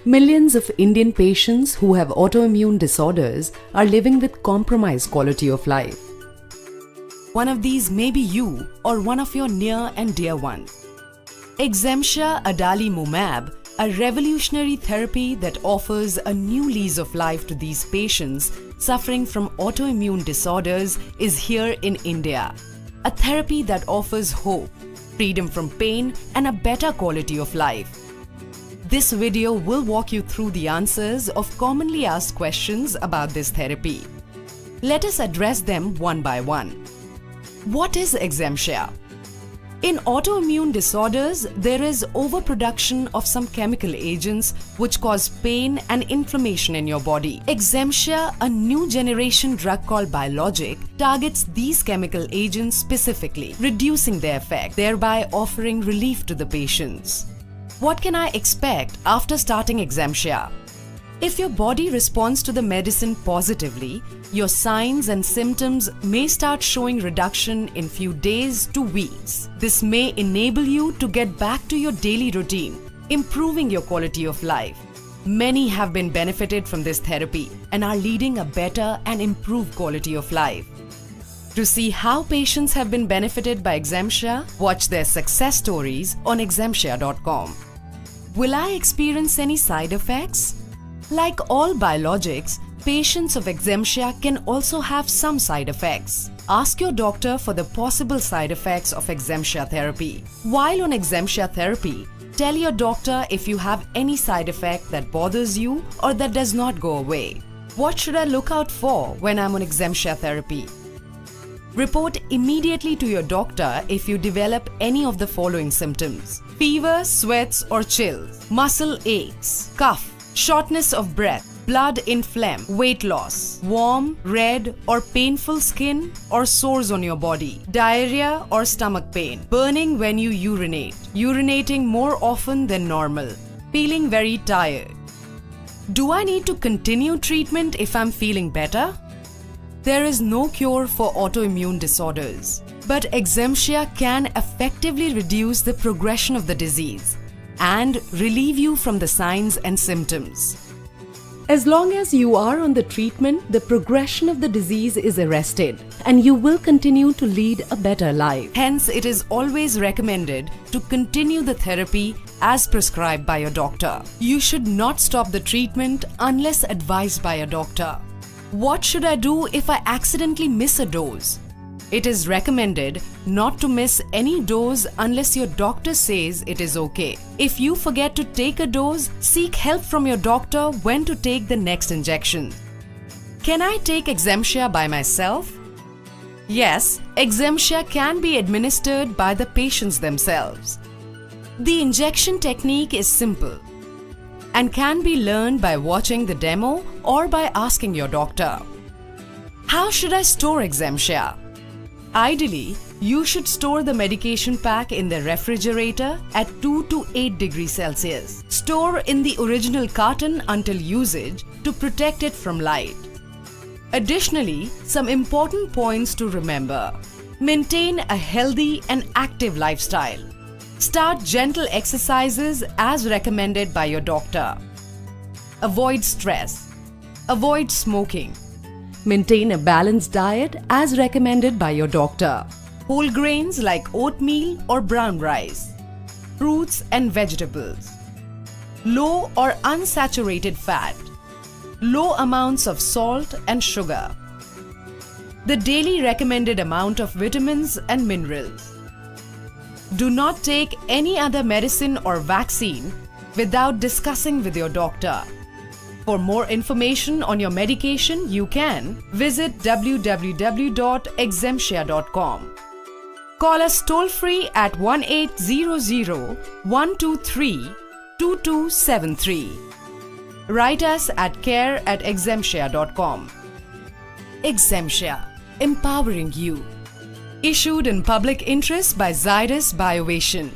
Millions of Indian patients who have autoimmune disorders are living with compromised quality of life. One of these may be you or one of your near and dear ones. Exemptia adalimumab, a revolutionary therapy that offers a new lease of life to these patients suffering from autoimmune disorders, is here in India. A therapy that offers hope, freedom from pain, and a better quality of life. This video will walk you through the answers of commonly asked questions about this therapy. Let us address them one by one. What is exemptia? In autoimmune disorders, there is overproduction of some chemical agents which cause pain and inflammation in your body. Exemptia, a new generation drug called biologic, targets these chemical agents specifically, reducing their effect, thereby offering relief to the patients. What can I expect after starting exemptia? If your body responds to the medicine positively, your signs and symptoms may start showing reduction in few days to weeks. This may enable you to get back to your daily routine, improving your quality of life. Many have been benefited from this therapy and are leading a better and improved quality of life. To see how patients have been benefited by exemptia, watch their success stories on exemptia.com. Will I experience any side effects? Like all biologics, patients of exemptia can also have some side effects. Ask your doctor for the possible side effects of exemptia therapy. While on exemptia therapy, tell your doctor if you have any side effect that bothers you or that does not go away. What should I look out for when I'm on exemptia therapy? Report immediately to your doctor if you develop any of the following symptoms: fever, sweats or chills, muscle aches, cough, shortness of breath, blood in phlegm, weight loss, warm, red or painful skin or sores on your body, diarrhea or stomach pain, burning when you urinate, urinating more often than normal, feeling very tired. Do I need to continue treatment if I'm feeling better? There is no cure for autoimmune disorders, but exemptia can effectively reduce the progression of the disease and relieve you from the signs and symptoms. As long as you are on the treatment, the progression of the disease is arrested and you will continue to lead a better life. Hence, it is always recommended to continue the therapy as prescribed by your doctor. You should not stop the treatment unless advised by a doctor. What should I do if I accidentally miss a dose? It is recommended not to miss any dose unless your doctor says it is okay. If you forget to take a dose, seek help from your doctor when to take the next injection. Can I take exemptia by myself? Yes, exemptia can be administered by the patients themselves. The injection technique is simple and can be learned by watching the demo or by asking your doctor. How should I store exemptia? Ideally, you should store the medication pack in the refrigerator at 2 to 8 degrees Celsius. Store in the original carton until usage to protect it from light. Additionally, some important points to remember. Maintain a healthy and active lifestyle. Start gentle exercises as recommended by your doctor. Avoid stress. Avoid smoking. Maintain a balanced diet as recommended by your doctor. Whole grains like oatmeal or brown rice. Fruits and vegetables. Low or unsaturated fat. Low amounts of salt and sugar. The daily recommended amount of vitamins and minerals. Do not take any other medicine or vaccine without discussing with your doctor. For more information on your medication, you can visit www.exemptia.com. Call us toll-free at 1800-123-2273. Write us at care@exemptia.com. Exemptia, empowering you. Issued in public interest by Zydus Biovation.